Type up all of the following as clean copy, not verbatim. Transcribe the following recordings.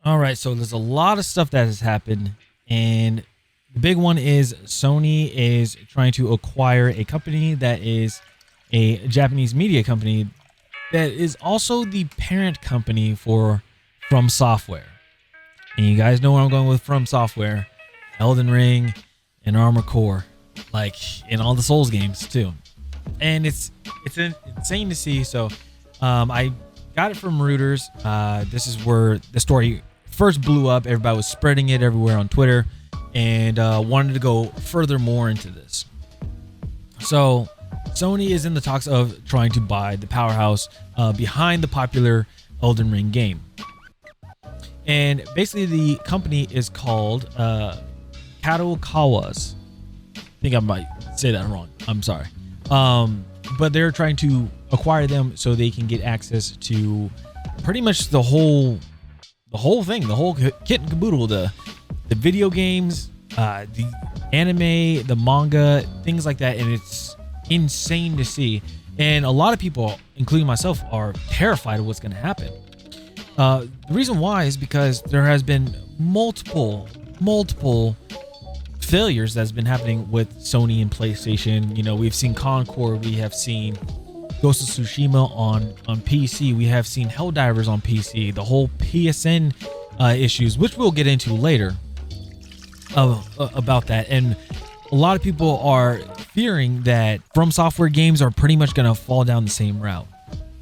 All right, so there's a lot of stuff that has happened, and the big one is Sony is trying to acquire a company that is a Japanese media company that is also the parent company for FromSoftware. And you guys know where I'm going with FromSoftware, Elden Ring and Armored Core, like in all the Souls games too. And it's insane to see. So I got it from Reuters. This is where the story first blew up. Everybody was spreading it everywhere on Twitter and wanted to go further more into this. So Sony is in the talks of trying to buy the powerhouse behind the popular Elden Ring game. And basically the company is called Kadowaka's. I think I might say that wrong. I'm sorry. But they're trying to acquire them so they can get access to pretty much the whole thing, the whole kit and caboodle, the video games, the anime, the manga, things like that. And it's insane to see. And a lot of people, including myself, are terrified of what's going to happen. The reason why is because there has been multiple failures that's been happening with Sony and PlayStation. You know, we've seen Concord, we have seen Ghost of Tsushima on PC, we have seen Helldivers on PC, the whole PSN issues, which we'll get into later about that. And a lot of people are fearing that FromSoftware games are pretty much going to fall down the same route.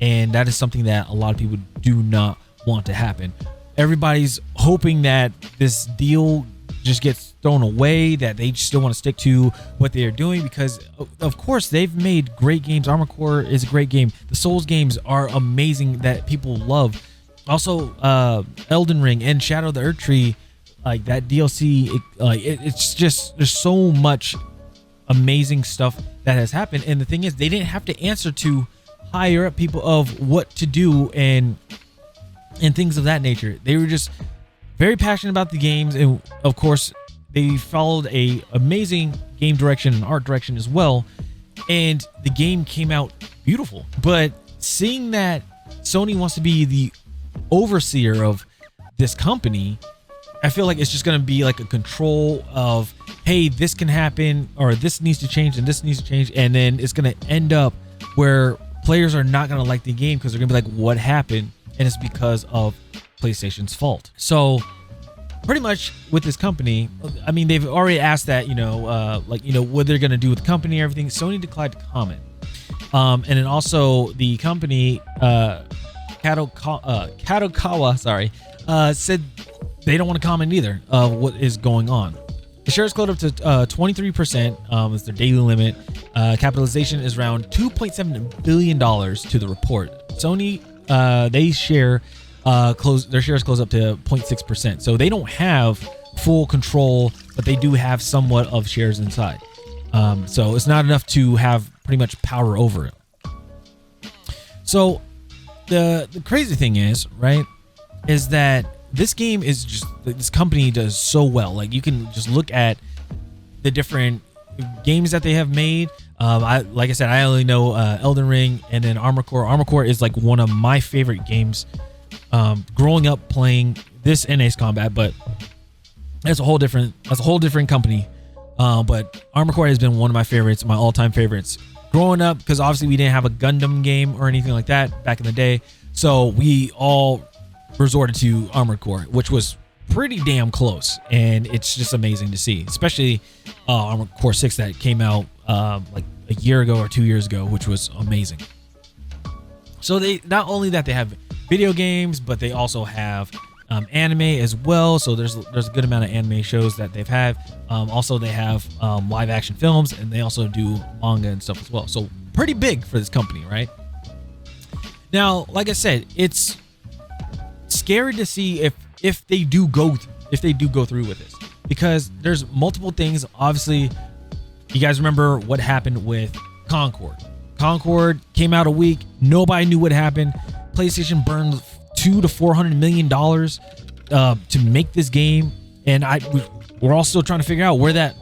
And that is something that a lot of people do not want to happen. Everybody's hoping that this deal just gets thrown away, that they still want to stick to what they are doing, because of course they've made great games. Armored Core is a great game. The Souls games are amazing that people love. Also Elden Ring and Shadow of the Earth Tree, like that DLC, it's just, there's so much amazing stuff that has happened. And the thing is, they didn't have to answer to higher up people of what to do and things of that nature. They were just very passionate about the games, and of course they followed a amazing game direction and art direction as well, and the game came out beautiful. But seeing that Sony wants to be the overseer of this company, I feel like it's just going to be like a control of, hey, this can happen, or this needs to change and this needs to change, and then it's going to end up where players are not going to like the game because they're going to be like, what happened? And it's because of PlayStation's fault. So pretty much with this company, I mean, they've already asked that, what they're going to do with the company and everything. Sony declined to comment. And then also the company, Kadowakawa, said they don't want to comment either of what is going on. The shares closed up to 23%. Is their daily limit. Capitalization is around $2.7 billion to the report. Sony, their shares close up to 0.6%. So they don't have full control, but they do have somewhat of shares inside. So it's not enough to have pretty much power over it. So the crazy thing is, right, is that this game is just, this company does so well. Like, you can just look at the different games that they have made. Like I said, I only know Elden Ring and then Armored Core. Armored Core is like one of my favorite games. Growing up playing this and Ace Combat, but that's a whole different company. But Armored Core has been one of my favorites, my all-time favorites. Growing up, because obviously we didn't have a Gundam game or anything like that back in the day, so we all resorted to Armored Core, which was pretty damn close, and it's just amazing to see, especially Armored Core 6 that came out like a year ago or 2 years ago, which was amazing. So they, not only that they have video games, but they also have anime as well. So there's a good amount of anime shows that they've had. Also they have live action films, and they also do manga and stuff as well. So pretty big for this company, right? Now, like I said, it's scary to see if they do go through with this, because there's multiple things. Obviously, you guys remember what happened with Concord. Concord came out a week, nobody knew what happened. PlayStation burned $200 to $400 million to make this game, and we're all still trying to figure out where that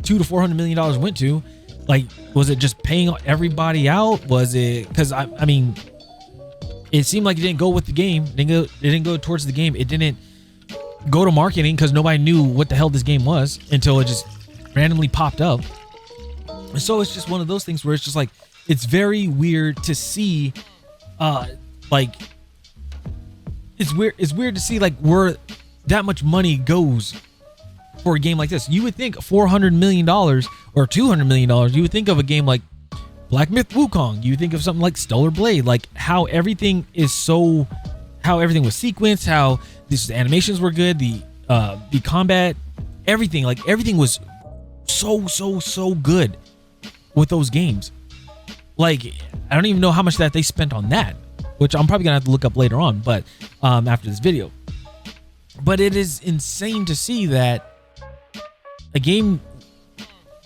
$200 to $400 million went to. Like, was it just paying everybody out? Was it because I mean, it seemed like it didn't go with the game. It didn't go towards the game. It didn't go to marketing because nobody knew what the hell this game was until it just randomly popped up. And so it's just one of those things where it's just like, it's very weird to see, like, it's weird to see like where that much money goes for a game like this. You would think $400 million or $200 million, you would think of a game like Black Myth Wukong. You would think of something like Stellar Blade, like how everything was sequenced, how these animations were good, the combat, everything was so good with those games. Like, I don't even know how much that they spent on that, which I'm probably gonna have to look up later on, but after this video. But it is insane to see that a game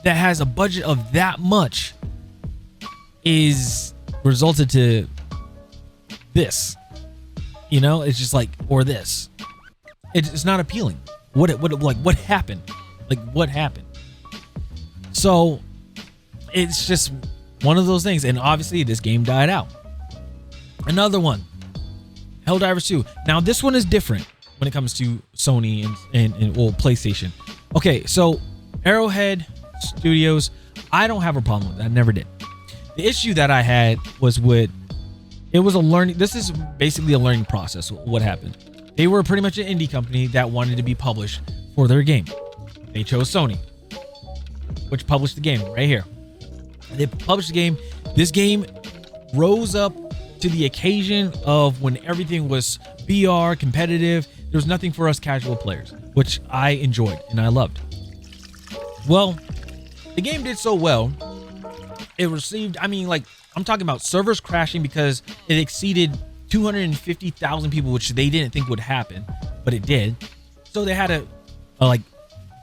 that has a budget of that much is resulted to this. You know, it's just like, or this. It's not appealing. What happened? Like, what happened? So it's just one of those things. And obviously this game died out. Another one, Helldivers 2. Now this one is different when it comes to Sony and PlayStation. Okay, so Arrowhead Studios, I don't have a problem with that. I never did. The issue that I had was this is basically a learning process. What happened? They were pretty much an indie company that wanted to be published for their game. They chose Sony, which published the game right here. They published the game. This game rose up to the occasion of when everything was BR, competitive. There was nothing for us casual players, which I enjoyed and I loved. Well, the game did so well. It received, I mean, like, I'm talking about servers crashing because it exceeded 250,000 people, which they didn't think would happen, but it did. So they had to like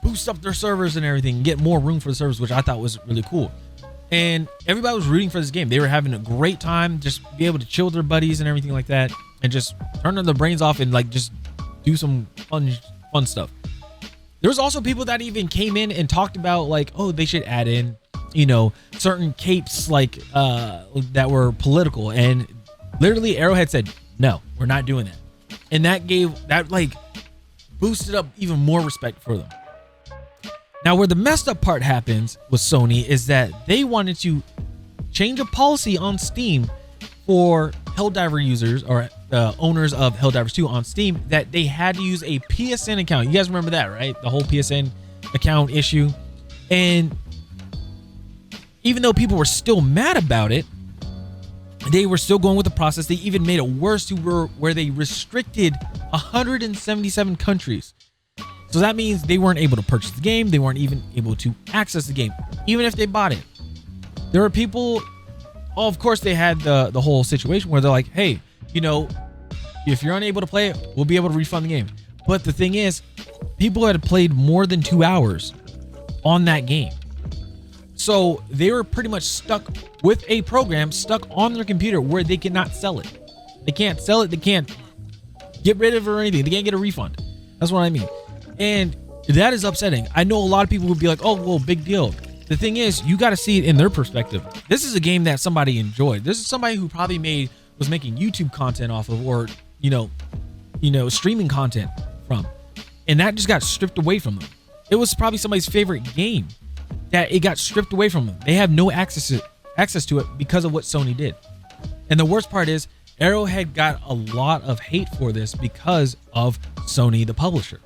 boost up their servers and everything and get more room for the servers, which I thought was really cool. And everybody was rooting for this game. They were having a great time, just be able to chill with their buddies and everything like that, and just turn their brains off and like just do some fun stuff. There was also people that even came in and talked about like, oh, they should add in, you know, certain capes like that were political, and literally Arrowhead said, no, we're not doing that. And that like boosted up even more respect for them. Now, where the messed up part happens with Sony is that they wanted to change a policy on Steam for Helldiver users or owners of Helldivers 2 on Steam, that they had to use a PSN account. You guys remember that, right? The whole PSN account issue. And even though people were still mad about it, they were still going with the process. They even made it worse to where they restricted 177 countries. So that means they weren't able to purchase the game. They weren't even able to access the game, even if they bought it. There were people, oh, of course they had the whole situation where they're like, hey, you know, if you're unable to play it, we'll be able to refund the game. But the thing is, people had played more than 2 hours on that game. So they were pretty much stuck with a program stuck on their computer where they cannot sell it. They can't sell it. They can't get rid of it or anything. They can't get a refund. That's what I mean. And that is upsetting. I know a lot of people would be like, oh, well, big deal. The thing is, you got to see it in their perspective. This is a game that somebody enjoyed. This is somebody who probably was making YouTube content off of, or, you know, streaming content from. And that just got stripped away from them. It was probably somebody's favorite game that it got stripped away from them. They have no access to it because of what Sony did. And the worst part is, Arrowhead got a lot of hate for this because of Sony, the publisher.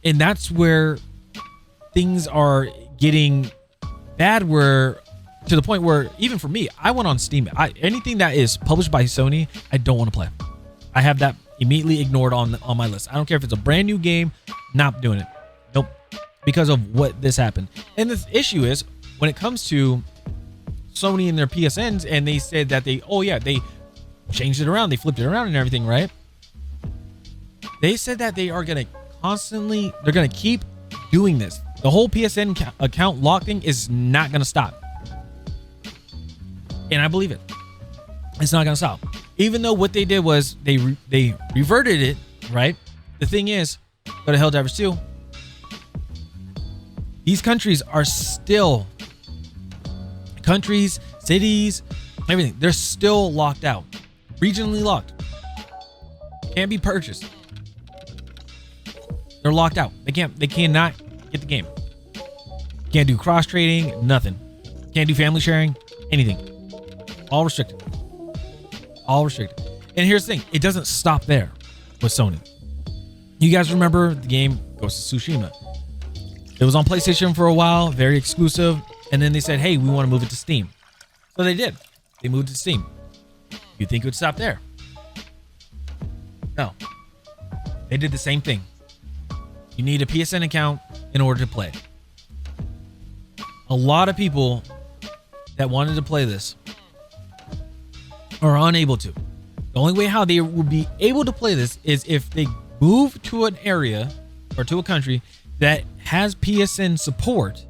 And that's where things are getting bad, where to the point where even for me, I went on Steam. Anything that is published by Sony, I don't want to play. I have that immediately ignored on my list. I don't care if it's a brand new game, not doing it. Nope. Because of what this happened. And the issue is, when it comes to Sony and their PSNs, and they said that they changed it around, they flipped it around and everything, right? They said that they are going to they're going to keep doing this. The whole PSN account lock thing is not going to stop. And I believe it. It's not going to stop. Even though what they did was they reverted it, right? The thing is, go to Helldivers 2. These countries are still cities, everything. They're still locked out. Regionally locked. Can't be purchased. They're locked out. They cannot get the game. Can't do cross trading, nothing. Can't do family sharing, anything. All restricted. All restricted. And here's the thing, it doesn't stop there with Sony. You guys remember the game Ghost of Tsushima? It was on PlayStation for a while, very exclusive, and then they said, hey, we want to move it to Steam. So they did. They moved it to Steam. You think it would stop there? No. They did the same thing. You need a PSN account in order to play. A lot of people that wanted to play this are unable to. The only way how they would be able to play this is if they move to an area or to a country that has PSN support,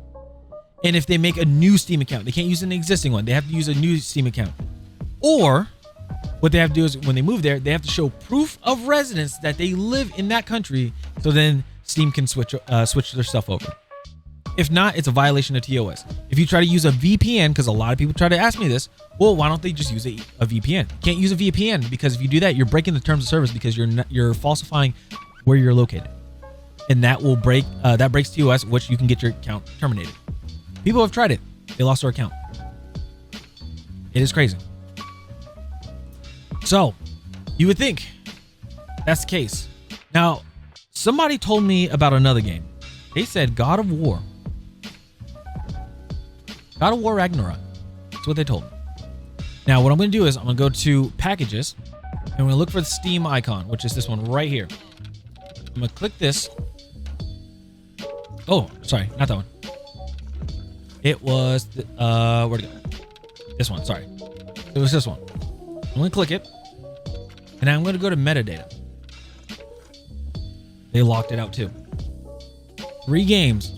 and if they make a new Steam account. They can't use an existing one. They have to use a new Steam account. Or what they have to do is when they move there, they have to show proof of residence that they live in that country, so then Steam can switch their stuff over. If not, it's a violation of TOS. If you try to use a VPN, because a lot of people try to ask me this, well, why don't they just use a VPN? You can't use a VPN because if you do that, you're breaking the terms of service because you're falsifying where you're located, and that will breaks TOS, which you can get your account terminated. People have tried it; they lost their account. It is crazy. So, you would think that's the case. Now, somebody told me about another game. They said God of War Ragnarok. That's what they told me. Now, what I'm going to do is I'm going to go to packages and I'm going to look for the Steam icon, which is this one right here. I'm going to click this. Oh, sorry, not that one. It was, where'd it go? This one, sorry. It was this one. I'm going to click it and I'm going to go to metadata. They locked it out too. 3 games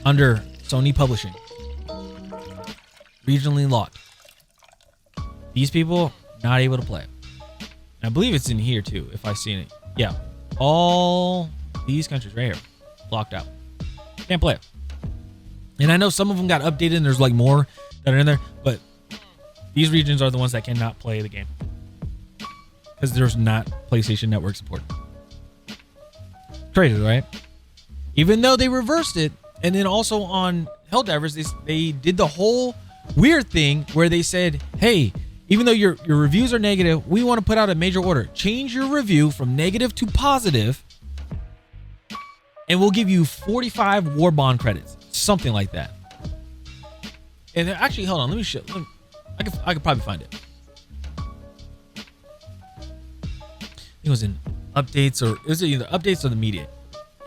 under Sony Publishing. Regionally locked. These people not able to play it. And I believe it's in here too, if I seen it. Yeah. All these countries right here. Locked out. Can't play it. And I know some of them got updated and there's like more that are in there, but these regions are the ones that cannot play the game. Because there's not PlayStation Network support. Crazy, right? Even though they reversed it, and then also on Helldivers, they did the whole weird thing where they said, hey, even though your reviews are negative, we want to put out a major order. Change your review from negative to positive, and we'll give you 45 war bond credits. Something like that. And actually, hold on, let me show. I could probably find it. I think it was in updates, or it was either updates or the media.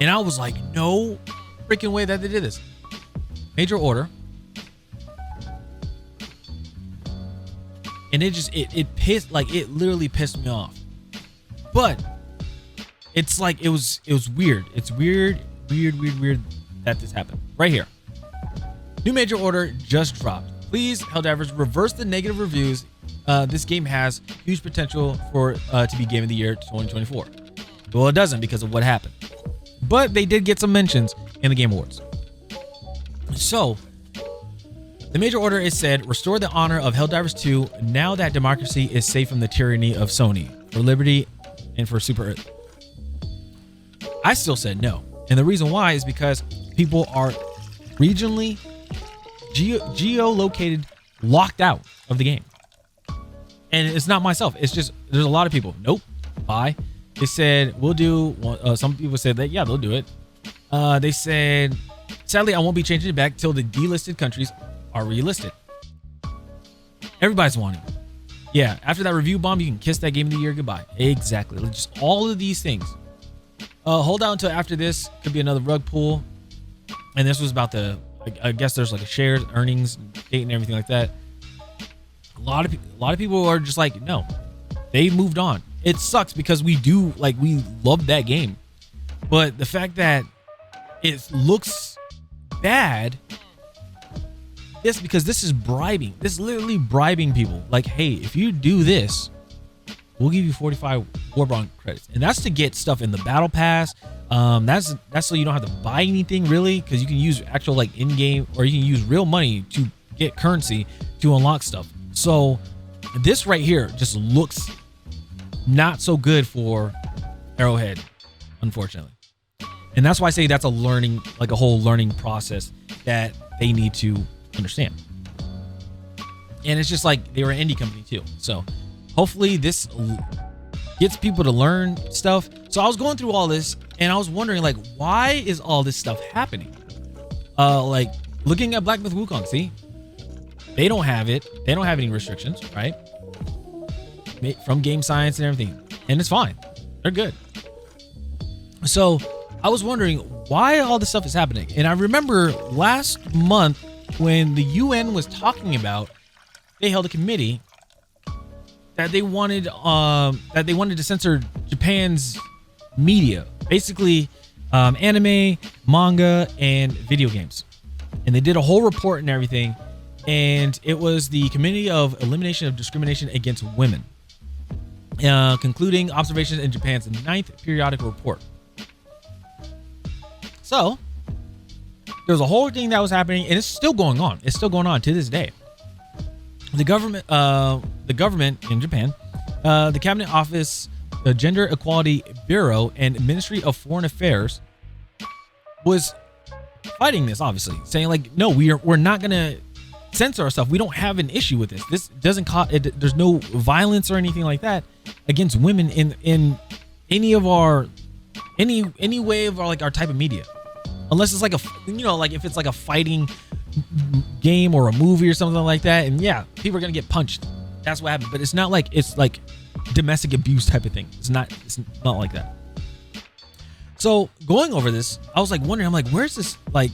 And I was like, no freaking way that they did this. Major order. And it pissed, like, it literally pissed me off. But it's like, it was weird. It's weird that this happened. Right here. New major order just dropped. Please, Helldivers, reverse the negative reviews. This game has huge potential for to be Game of the Year 2024. Well, it doesn't because of what happened. But they did get some mentions in the Game Awards. So, the major order is said, restore the honor of Helldivers 2 now that democracy is safe from the tyranny of Sony, for liberty and for Super Earth. I still said no. And the reason why is because people are regionally, geolocated, locked out of the game. And it's not myself. It's just, there's a lot of people. Nope. Bye. They said, we'll do, some people said that, yeah, they'll do it. They said, sadly, I won't be changing it back till the delisted countries are relisted. Everybody's wanting. Yeah, after that review bomb, you can kiss that Game of the Year goodbye. Exactly. Just all of these things. Hold out until after this. Could be another rug pull. And this was about the, I guess there's like a shares, earnings, date, and everything like that. A lot of people are just like, no, they moved on. It sucks because we love that game, but the fact that it looks bad, because this is bribing. This is literally bribing people. Like, hey, if you do this, we'll give you 45 war bond credits, and that's to get stuff in the battle pass. That's so you don't have to buy anything really, because you can use actual like in-game, or you can use real money to get currency to unlock stuff. So this right here just looks not so good for Arrowhead, unfortunately. And that's why I say that's a learning, like a whole learning process that they need to understand. And it's just like they were an indie company too. So hopefully this gets people to learn stuff. So I was going through all this and I was wondering, like, why is all this stuff happening? Like looking at Black Myth Wukong, see, they don't have it. They don't have any restrictions, right? From game science and everything. And it's fine. They're good. So I was wondering why all this stuff is happening. And I remember last month when the UN was talking about, they held a committee that they wanted to censor Japan's media, basically anime, manga, and video games. And they did a whole report and everything. And it was the Committee of Elimination of Discrimination Against Women, concluding observations in Japan's 9th periodic report. So there was a whole thing that was happening, and it's still going on. It's still going on to this day. The government in Japan, the Cabinet Office, the Gender Equality Bureau, and Ministry of Foreign Affairs was fighting this, obviously, saying like, no, we're not gonna censor our stuff. We don't have an issue with this. This doesn't cause it. There's no violence or anything like that against women in any of our any way of our type of media, unless it's like like if it's like a fighting game or a movie or something like that, and yeah, people are gonna get punched. That's what happened. But it's not like it's like domestic abuse type of thing. It's not like that. So going over this, I was like wondering, I'm like, where's this? Like,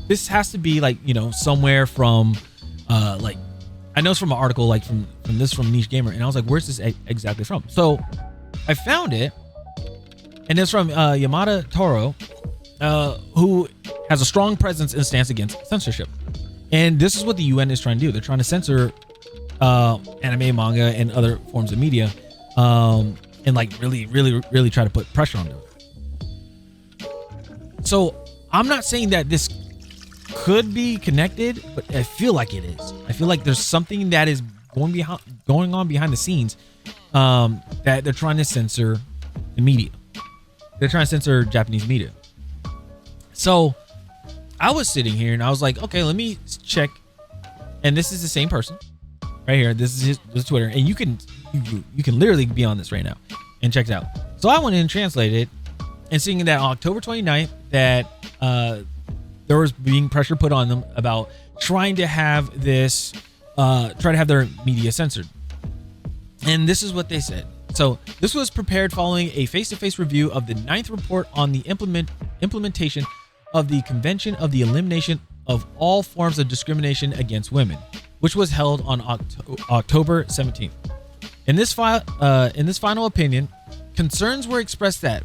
this has to be like, somewhere from like, I know it's from an article like from Niche Gamer, and I was like, where's this exactly from? So I found it, and it's from Yamada Taro, who has a strong presence and stance against censorship. And this is what the UN is trying to do. They're trying to censor anime, manga, and other forms of media, and like really try to put pressure on them. So I'm not saying that this could be connected, but I feel like it is. I feel like there's something that is going on behind the scenes, that they're trying to censor the media. They're trying to censor Japanese media. So I was sitting here and I was like, okay, let me check. And this is the same person right here. This is his Twitter, and you can literally be on this right now and check it out. So I went in and translated, and seeing that on October 29th that there was being pressure put on them about trying to have this, try to have their media censored. And this is what they said. So this was prepared following a face-to-face review of the 9th report on the implementation of the Convention of the Elimination of All Forms of Discrimination Against Women, which was held on October 17th. In this final opinion, concerns were expressed that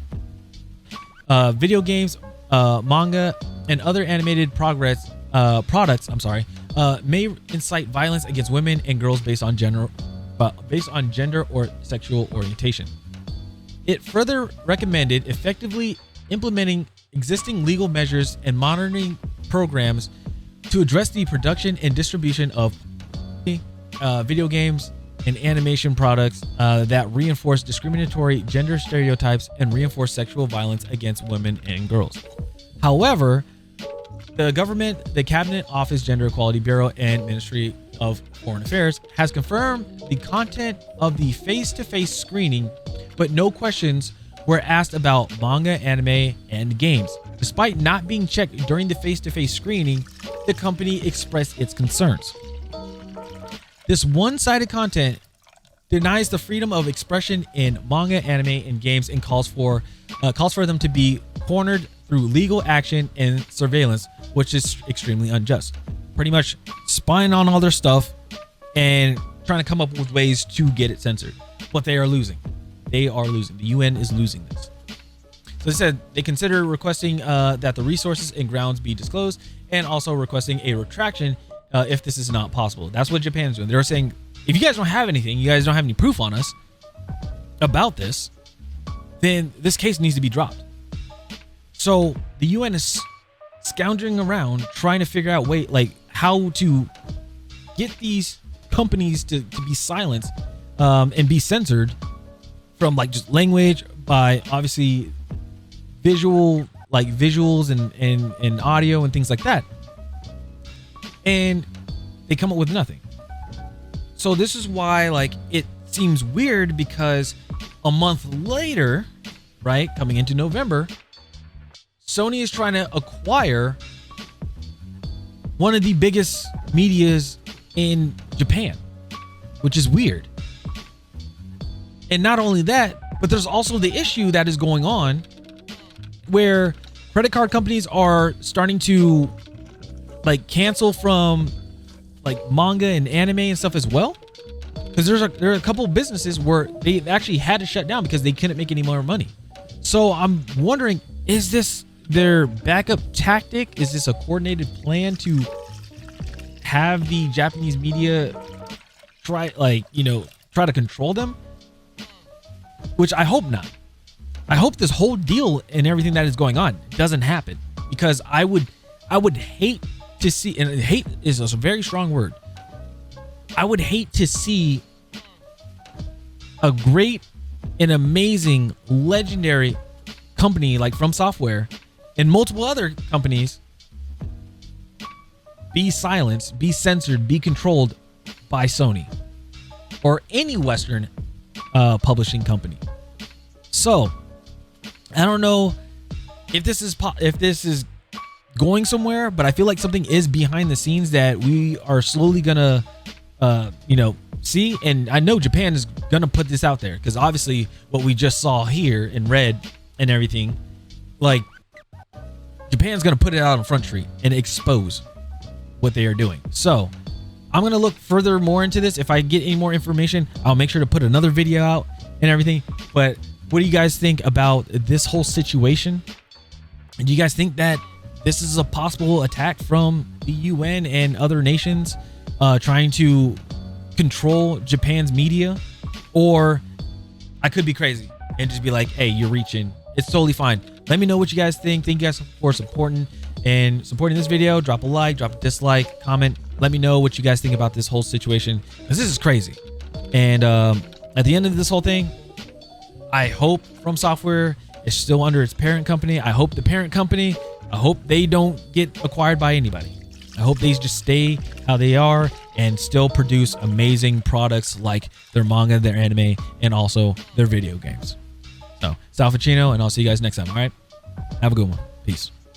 video games, manga, and other animated products, may incite violence against women and girls based on gender or sexual orientation. It further recommended effectively implementing existing legal measures and monitoring programs to address the production and distribution of video games and animation products that reinforce discriminatory gender stereotypes and reinforce sexual violence against women and girls. However, the Cabinet Office, Gender Equality Bureau, and Ministry of Foreign Affairs has confirmed the content of the face-to-face screening, but no questions were asked about manga, anime, and games. Despite not being checked during the face-to-face screening, the company expressed its concerns. This one-sided content denies the freedom of expression in manga, anime, and games, and calls for them to be cornered through legal action and surveillance, which is extremely unjust. Pretty much spying on all their stuff and trying to come up with ways to get it censored. But they are losing. They are losing. The UN is losing this. So they said they consider requesting that the resources and grounds be disclosed, and also requesting a retraction if this is not possible. That's what Japan is doing. They're saying, if you guys don't have anything, you guys don't have any proof on us about this, then this case needs to be dropped. So the UN is scoundering around trying to figure out how to get these companies to be silenced and be censored from just language, by obviously visual like visuals and audio and things like that. And they come up with nothing. So this is why like it seems weird, because a month later, right, coming into November, Sony is trying to acquire one of the biggest medias in Japan, which is weird. And not only that, but there's also the issue that is going on where credit card companies are starting to like cancel from like manga and anime and stuff as well. Because there are a couple of businesses where they actually had to shut down because they couldn't make any more money. So I'm wondering, is this their backup tactic? Is this a coordinated plan to have the Japanese media try to control them? Which I hope not. I hope this whole deal and everything that is going on doesn't happen, because I would hate to see, and hate is a very strong word. I would hate to see a great and amazing legendary company like FromSoftware and multiple other companies be silenced, be censored, be controlled by Sony or any Western publishing company. So I don't know if this is going somewhere, but I feel like something is behind the scenes that we are slowly gonna see. And I know Japan is gonna put this out there, because obviously what we just saw here and read and everything, like Japan's gonna put it out on Front Street and expose what they are doing. So I'm gonna look further more into this. If I get any more information, I'll make sure to put another video out and everything. But what do you guys think about this whole situation? Do you guys think that this is a possible attack from the UN and other nations trying to control Japan's media? Or I could be crazy and just be like, hey, you're reaching. It's totally fine. Let me know what you guys think. Thank you guys for supporting this video. Drop a like, drop a dislike, comment. Let me know what you guys think about this whole situation, because this is crazy. And at the end of this whole thing, I hope FromSoftware is still under its parent company. I hope the parent company, I hope they don't get acquired by anybody. I hope they just stay how they are and still produce amazing products like their manga, their anime, and also their video games. So, Sal Facino, and I'll see you guys next time. All right? Have a good one. Peace.